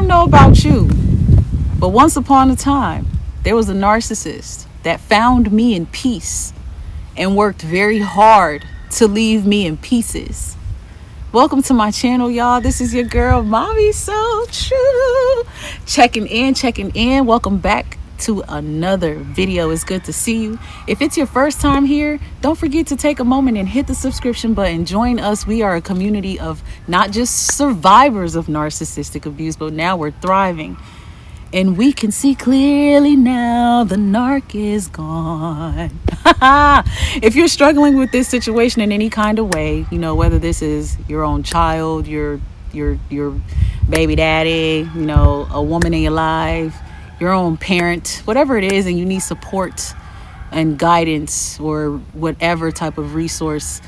don't know about you, but once upon a time, there was a narcissist that found me in peace and worked very hard to leave me in pieces. Welcome to my channel, y'all. This is your girl, MamiSoTrue. Checking in. Welcome back to another video. It's good to see you. If it's your first time here, don't forget to take a moment and hit the subscription button. Join us. We are a community of not just survivors of narcissistic abuse, but now we're thriving. And we can see clearly now the narc is gone. If you're struggling with this situation in any kind of way, whether this is your own child, your baby daddy, a woman in your life, your own parent, whatever it is, and you need support and guidance or whatever type of resource,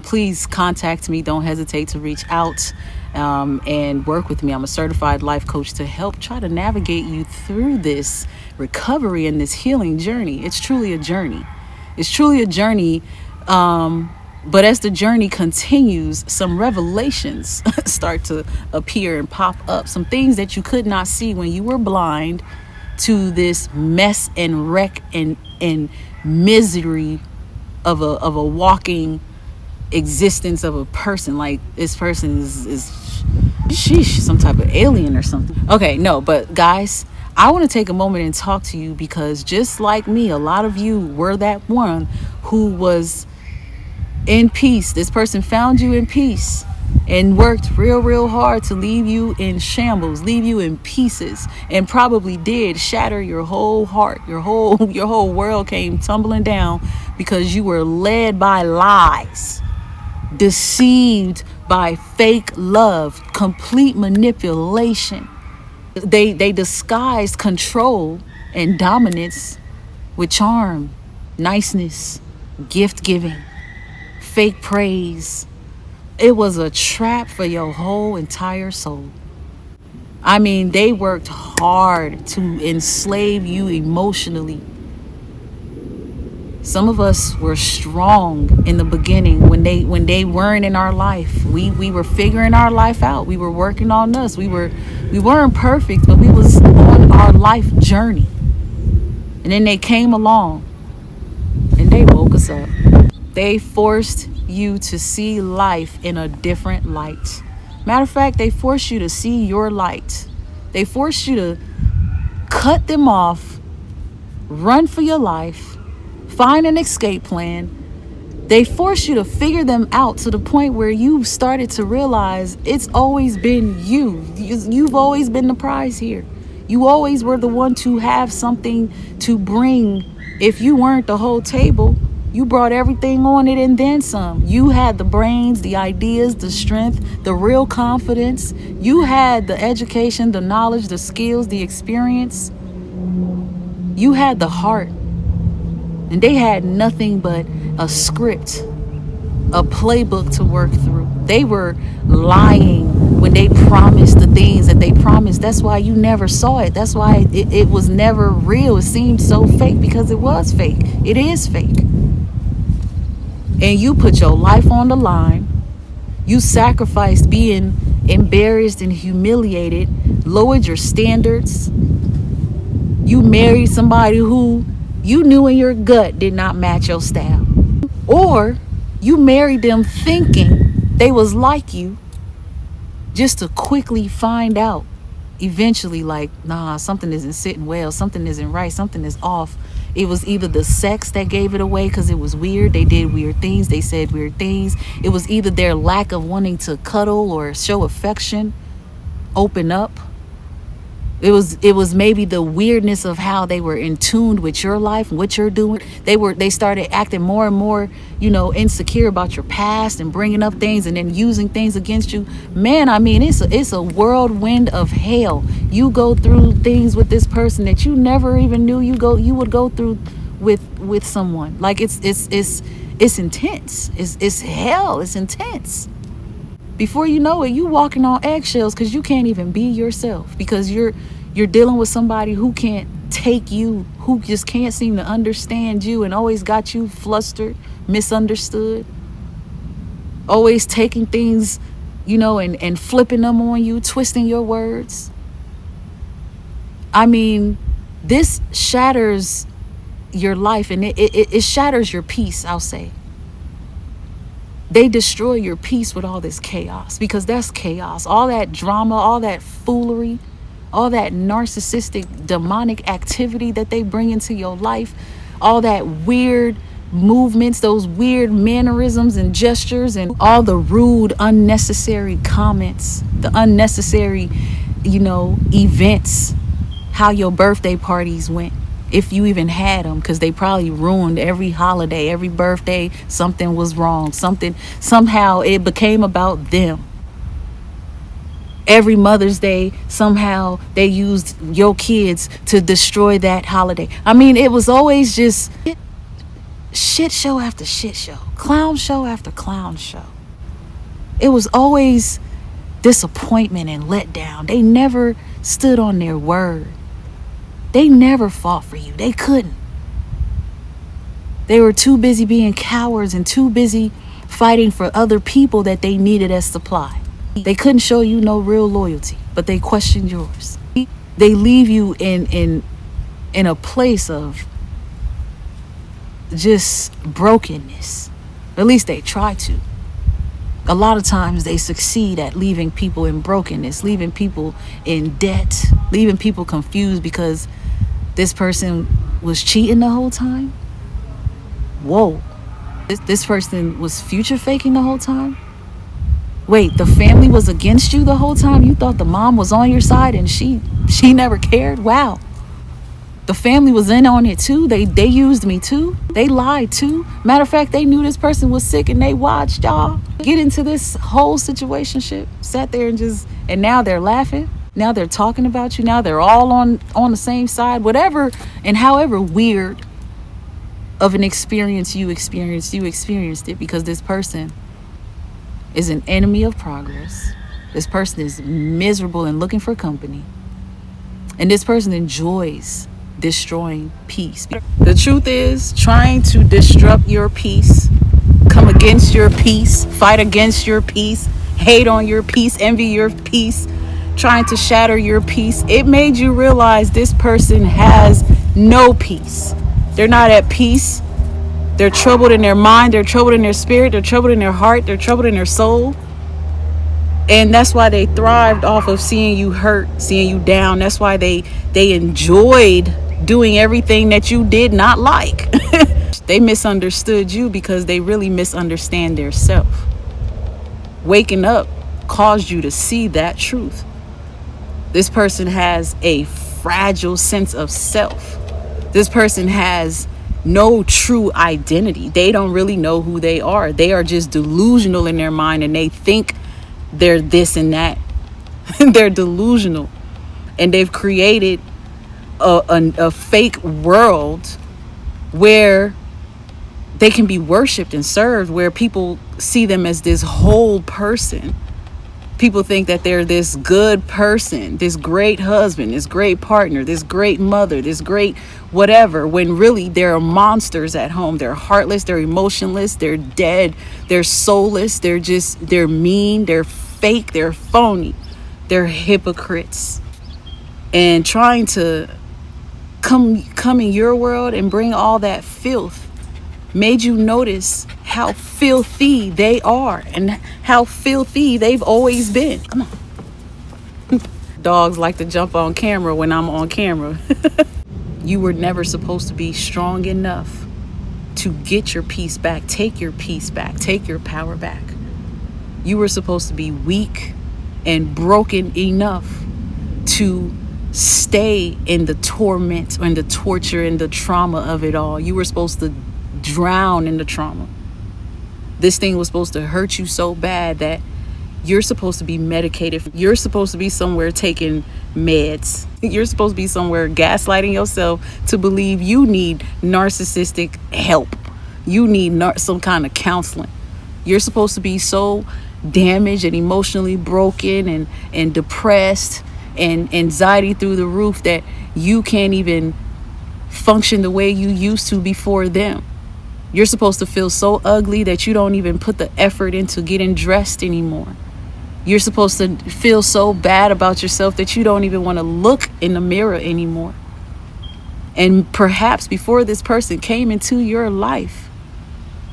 please contact me. Don't hesitate to reach out and work with me. I'm a certified life coach to help try to navigate you through this recovery and this healing journey. It's truly a journey. But as the journey continues, some revelations start to appear and pop up. Some things that you could not see when you were blind to this mess and wreck and misery of a walking existence of a person. Like, this person is sheesh, some type of alien or something. Okay, no, but guys, I want to take a moment and talk to you because just like me, a lot of you were that one who was in peace. This person found you in peace and worked real hard to leave you in shambles, leave you in pieces, and probably did shatter your whole heart. Your whole world came tumbling down because you were led by lies, deceived by fake love, complete manipulation. They disguised control and dominance with charm, niceness, gift giving, fake praise. It was a trap for your whole entire soul. I mean, they worked hard to enslave you emotionally. Some of us were strong in the beginning when they weren't in our life. We were figuring our life out. We were working on us. We weren't perfect, but we was on our life journey. And then they came along and they woke us up. They forced you to see life in a different light. Matter of fact, they forced you to see your light. They forced you to cut them off, run for your life, find an escape plan. They forced you to figure them out to the point where you started to realize it's always been you. You've always been the prize here. You always were the one to have something to bring. If you weren't the whole table, you brought everything on it and then some. You had the brains, the ideas, the strength, the real confidence. You had the education, the knowledge, the skills, the experience. You had the heart. And they had nothing but a script, a playbook to work through. They were lying when they promised the things that they promised. That's why you never saw it. That's why it was never real. It seemed so fake because it was fake. It is fake. And you put your life on the line. You sacrificed being embarrassed and humiliated, lowered your standards. You married somebody who you knew in your gut did not match your style. Or you married them thinking they was like you, just to quickly find out eventually, like, nah, something isn't sitting well, something isn't right, something is off. It was either the sex that gave it away because it was weird. They did weird things. They said weird things. It was either their lack of wanting to cuddle or show affection, open up. It was maybe the weirdness of how they were in tune with your life and what you're doing. They started acting more and more, insecure about your past and bringing up things and then using things against you. Man, I mean, it's a whirlwind of hell. You go through things with this person that you never even knew you would go through with someone. Like, it's intense. It's hell. It's intense. Before you know it, you walking on eggshells because you can't even be yourself, because you're dealing with somebody who can't take you, who just can't seem to understand you and always got you flustered, misunderstood, always taking things, and flipping them on you, twisting your words. I mean, this shatters your life, and it shatters your peace, I'll say. They destroy your peace with all this chaos, because that's chaos. All that drama, all that foolery, all that narcissistic, demonic activity that they bring into your life, all that weird movements, those weird mannerisms and gestures, and all the rude, unnecessary comments, the unnecessary, events, how your birthday parties went, if you even had them, because they probably ruined every holiday, every birthday. Something was wrong, somehow it became about them. Every Mother's Day, somehow they used your kids to destroy that holiday. I mean, it was always just shit show after shit show, clown show after clown show. It was always disappointment and letdown. They never stood on their word. They never fought for you. They couldn't. They were too busy being cowards and too busy fighting for other people that they needed as supply. They couldn't show you no real loyalty, but they questioned yours. They leave you in a place of just brokenness. At least they try to. A lot of times they succeed at leaving people in brokenness, leaving people in debt, leaving people confused because this person was cheating the whole time. Whoa. This person was future faking the whole time. Wait, the family was against you the whole time? You thought the mom was on your side and she never cared? Wow. The family was in on it too. They used me too. They lied too. Matter of fact, they knew this person was sick and they watched y'all get into this whole situationship. Sat there and now they're laughing. Now they're talking about you. Now they're all on the same side. Whatever and however weird of an experience you experienced it because this person is an enemy of progress. This person is miserable and looking for company. And this person enjoys destroying peace. The truth is, trying to disrupt your peace, come against your peace, fight against your peace, hate on your peace, envy your peace, trying to shatter your peace, it made you realize this person has no peace. They're not at peace. They're troubled in their mind, they're troubled in their spirit, they're troubled in their heart, they're troubled in their soul. And that's why they thrived off of seeing you hurt, seeing you down. That's why they enjoyed doing everything that you did not like. They misunderstood you because they really misunderstand their self. Waking up caused you to see that truth. This person has a fragile sense of self. This person has no true identity. They don't really know who they are. They are just delusional in their mind and they think they're this and that. They're delusional. And they've created a fake world where they can be worshipped and served, where people see them as this whole person. People think that they're this good person, this great husband, this great partner, this great mother, this great whatever, when really they're monsters at home. They're heartless, they're emotionless, they're dead, they're soulless, they're mean, they're fake, they're phony, they're hypocrites. And trying to come in your world and bring all that filth made you notice how filthy they are and how filthy they've always been. Come on. Dogs like to jump on camera when I'm on camera. You were never supposed to be strong enough to get your peace back, take your peace back, take your power back. You were supposed to be weak and broken enough to stay in the torment and the torture and the trauma of it all. You were supposed to drown in the trauma. This thing was supposed to hurt you so bad that you're supposed to be medicated. You're supposed to be somewhere taking meds. You're supposed to be somewhere gaslighting yourself to believe you need narcissistic help. You need some kind of counseling. You're supposed to be so damaged and emotionally broken and depressed and anxiety through the roof that you can't even function the way you used to before them. You're supposed to feel so ugly that you don't even put the effort into getting dressed anymore. You're supposed to feel so bad about yourself that you don't even want to look in the mirror anymore. And perhaps before this person came into your life,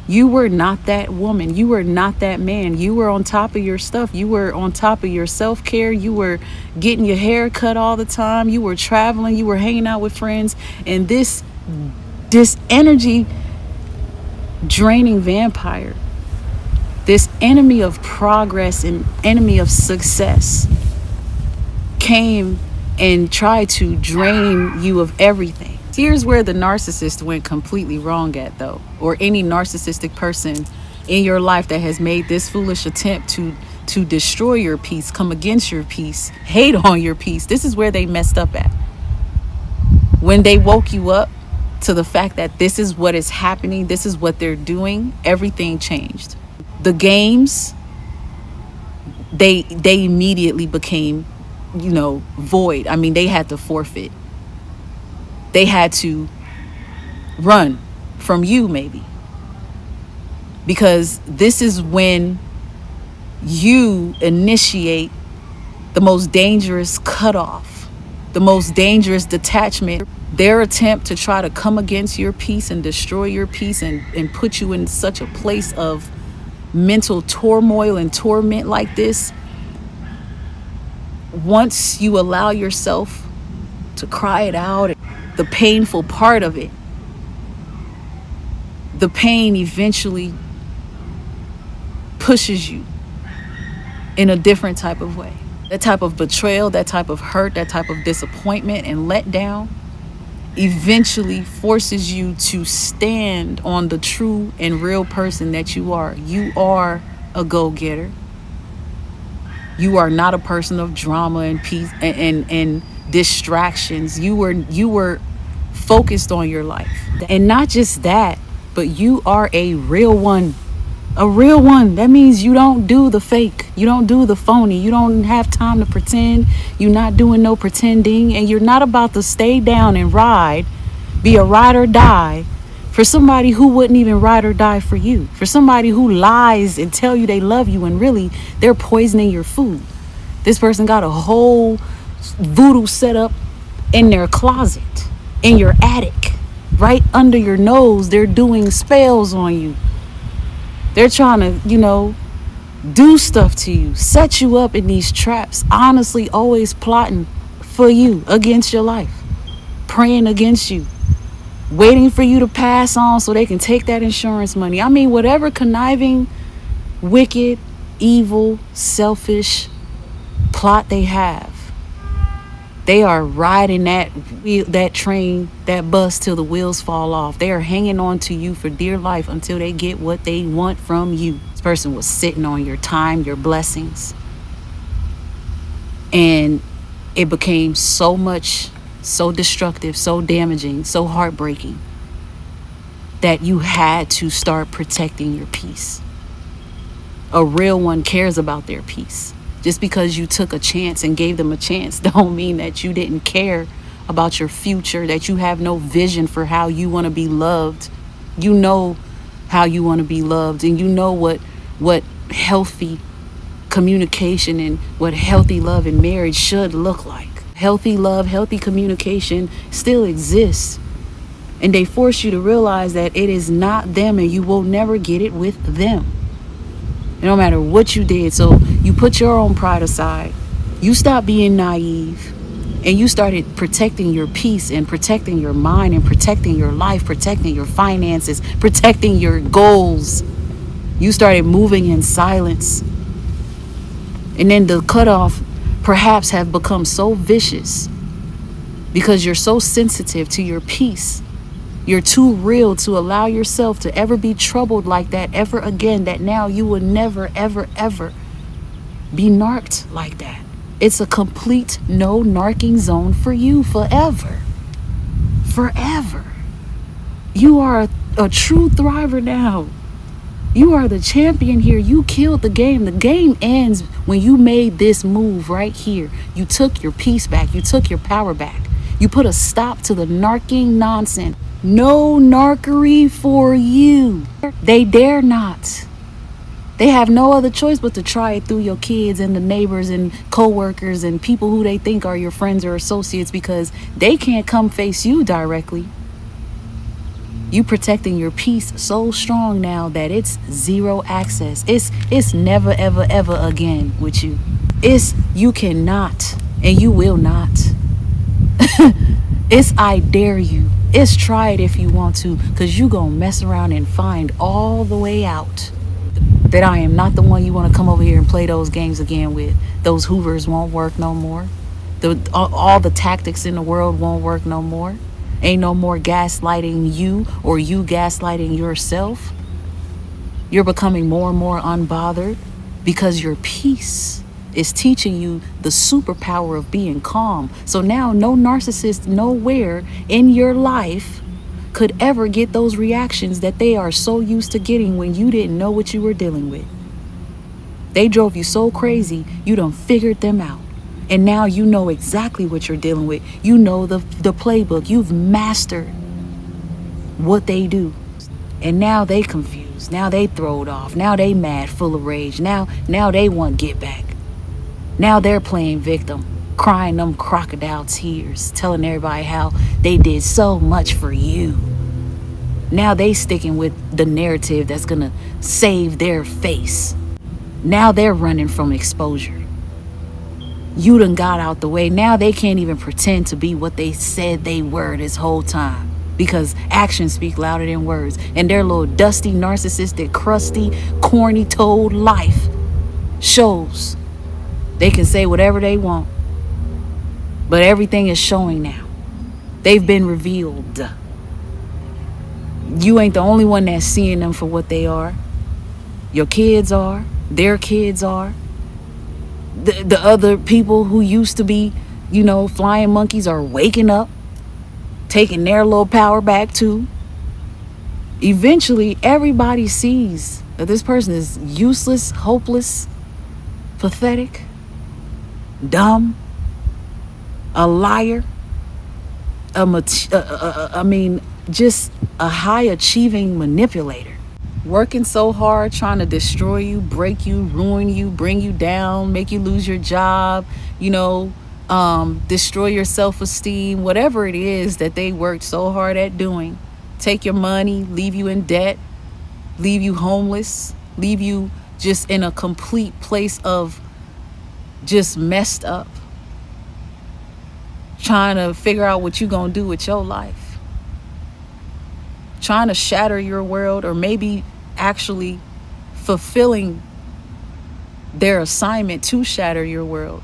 you were not that woman. You were not that man. You were on top of your stuff. You were on top of your self-care. You were getting your hair cut all the time. You were traveling. You were hanging out with friends. And this energy draining vampire, this enemy of progress and enemy of success, came and tried to drain you of everything. Here's where the narcissist went completely wrong at, though, or any narcissistic person in your life that has made this foolish attempt to destroy your peace, come against your peace, hate on your peace. This is where they messed up at. When they woke you up to the fact that this is what is happening, this is what they're doing, everything changed. The games, they immediately became, void. I mean, they had to forfeit. They had to run from you, maybe. Because this is when you initiate the most dangerous cutoff, the most dangerous detachment. Their attempt to try to come against your peace and destroy your peace and put you in such a place of mental turmoil and torment like this. Once you allow yourself to cry it out, the painful part of it, the pain eventually pushes you in a different type of way. That type of betrayal, that type of hurt, that type of disappointment and letdown eventually forces you to stand on the true and real person that you are. You are a go-getter. You are not a person of drama and peace and distractions. You were focused on your life. And not just that, but you are a real one. A real one. That means you don't do the fake. You don't do the phony. You don't have time to pretend. You're not doing no pretending. And you're not about to stay down and be a ride or die for somebody who wouldn't even ride or die for you. For somebody who lies and tell you they love you and really they're poisoning your food. This person got a whole voodoo set up in their closet, in your attic, right under your nose. They're doing spells on you. They're trying to, do stuff to you, set you up in these traps, honestly always plotting for you, against your life, praying against you, waiting for you to pass on so they can take that insurance money. I mean, whatever conniving, wicked, evil, selfish plot they have, they are riding that train, that bus till the wheels fall off. They are hanging on to you for dear life until they get what they want from you. This person was sitting on your time, your blessings. And it became so much, so destructive, so damaging, so heartbreaking that you had to start protecting your peace. A real one cares about their peace. Just because you took a chance and gave them a chance don't mean that you didn't care about your future, that you have no vision for how you want to be loved. You know how you want to be loved, and you know what healthy communication and what healthy love and marriage should look like. Healthy love, healthy communication still exists. And they force you to realize that it is not them and you will never get it with them. No matter what you did. So you put your own pride aside. You stopped being naive. And you started protecting your peace and protecting your mind and protecting your life, protecting your finances, protecting your goals. You started moving in silence. And then the cutoff perhaps have become so vicious because you're so sensitive to your peace. You're too real to allow yourself to ever be troubled like that ever again, that now you will never, ever, ever be narked like that. It's a complete no narking zone for you forever. Forever. You are a true thriver now. You are the champion here. You killed the game. The game ends when you made this move right here. You took your peace back. You took your power back. You put a stop to the narking nonsense. No narkery for you. They dare not. They have no other choice but to try it through your kids and the neighbors and co-workers and people who they think are your friends or associates, because they can't come face you directly. You protecting your peace so strong now that it's zero access. It's never, ever, ever again with you. It's you cannot and you will not. It's I dare you. It's try it if you want to, because you gonna mess around and find all the way out that I am not the one you want to come over here and play those games again with. Those Hoovers won't work no more. All the tactics in the world won't work no more. Ain't no more gaslighting you or you gaslighting yourself. You're becoming more and more unbothered because your peace is teaching you the superpower of being calm. So now no narcissist nowhere in your life could ever get those reactions that they are so used to getting when you didn't know what you were dealing with. They drove you so crazy, you done figured them out. And now you know exactly what you're dealing with. You know the playbook. You've mastered what they do. And now they confused. Now they throwed off. Now they mad, full of rage. Now they want get back. Now they're playing victim, crying them crocodile tears, telling everybody how they did so much for you. Now they sticking with the narrative that's gonna save their face. Now they're running from exposure. You done got out the way. Now they can't even pretend to be what they said they were this whole time, because actions speak louder than words. And their little dusty, narcissistic, crusty, corny toad life shows they can say whatever they want, but everything is showing now. They've been revealed. You ain't the only one that's seeing them for what they are. Your kids are. Their kids are. The other people who used to be, flying monkeys are waking up, taking their little power back too. Eventually, everybody sees that this person is useless, hopeless, pathetic, dumb, a liar, just a high-achieving manipulator. Working so hard, trying to destroy you, break you, ruin you, bring you down, make you lose your job, destroy your self-esteem, whatever it is that they worked so hard at doing. Take your money, leave you in debt, leave you homeless, leave you just in a complete place of just messed up. Trying to figure out what you're going to do with your life. Trying to shatter your world, or maybe actually fulfilling their assignment to shatter your world.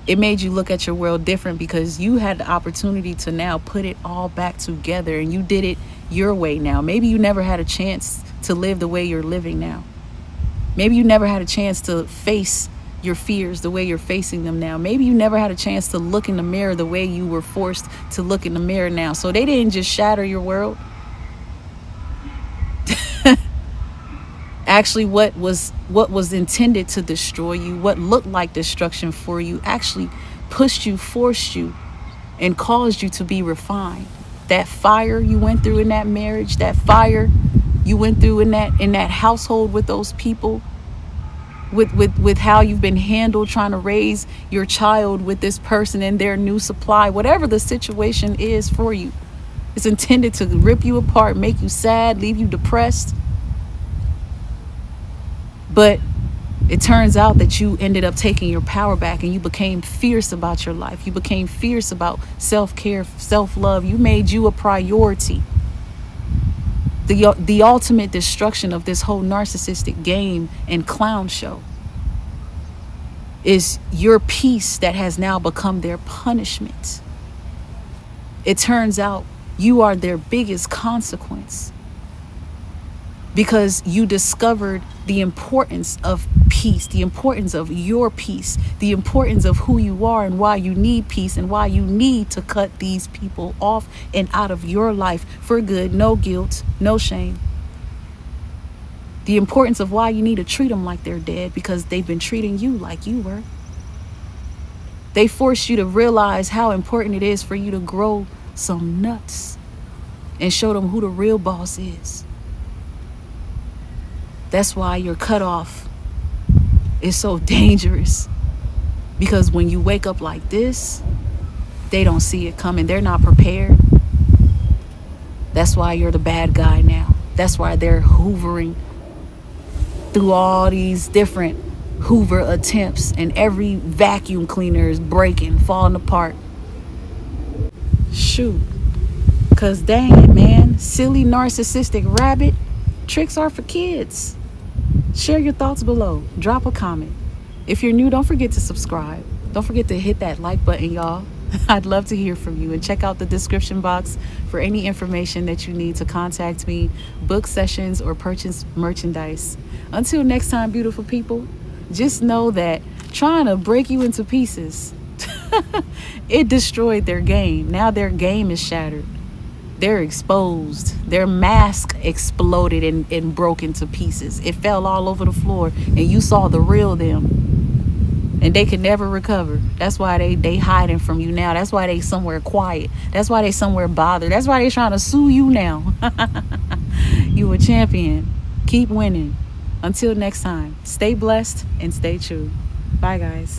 It made you look at your world different because you had the opportunity to now put it all back together, and you did it your way now. Maybe you never had a chance to live the way you're living now. Maybe you never had a chance to face your fears the way you're facing them now. Maybe you never had a chance to look in the mirror the way you were forced to look in the mirror now. So they didn't just shatter your world. Actually, what was intended to destroy you, what looked like destruction for you, actually pushed you, forced you, and caused you to be refined. That fire you went through in that marriage, that fire you went through in that household with those people, with how you've been handled trying to raise your child with this person and their new supply, whatever the situation is for you, it's intended to rip you apart, make you sad, leave you depressed. But it turns out that you ended up taking your power back, and you became fierce about your life. You became fierce about self-care, self-love. You made you a priority. The ultimate destruction of this whole narcissistic game and clown show is your peace that has now become their punishment. It turns out you are their biggest consequence, because you discovered the importance of peace, the importance of your peace, the importance of who you are and why you need peace, and why you need to cut these people off and out of your life for good. No guilt, no shame. The importance of why you need to treat them like they're dead, because they've been treating you like you were. They forced you to realize how important it is for you to grow some nuts and show them who the real boss is. That's why your cutoff is so dangerous. Because when you wake up like this, they don't see it coming. They're not prepared. That's why you're the bad guy now. That's why they're hoovering through all these different Hoover attempts, and every vacuum cleaner is breaking, falling apart. Shoot. Because dang it, man. Silly narcissistic rabbit. Tricks are for kids. Share your thoughts below. Drop a comment. If you're new, don't forget to subscribe. Don't forget to hit that like button, y'all. I'd love to hear from you. And check out the description box for any information that you need to contact me, book sessions, or purchase merchandise. Until next time, beautiful people, just know that trying to break you into pieces, it destroyed their game. Now their game is shattered. They're exposed. Their mask exploded and broke into pieces. It fell all over the floor, and you saw the real them. And they can never recover. That's why they hiding from you now. That's why they somewhere quiet. That's why they somewhere bothered. That's why they trying to sue you now. You a champion. Keep winning. Until next time, stay blessed and stay true. Bye, guys.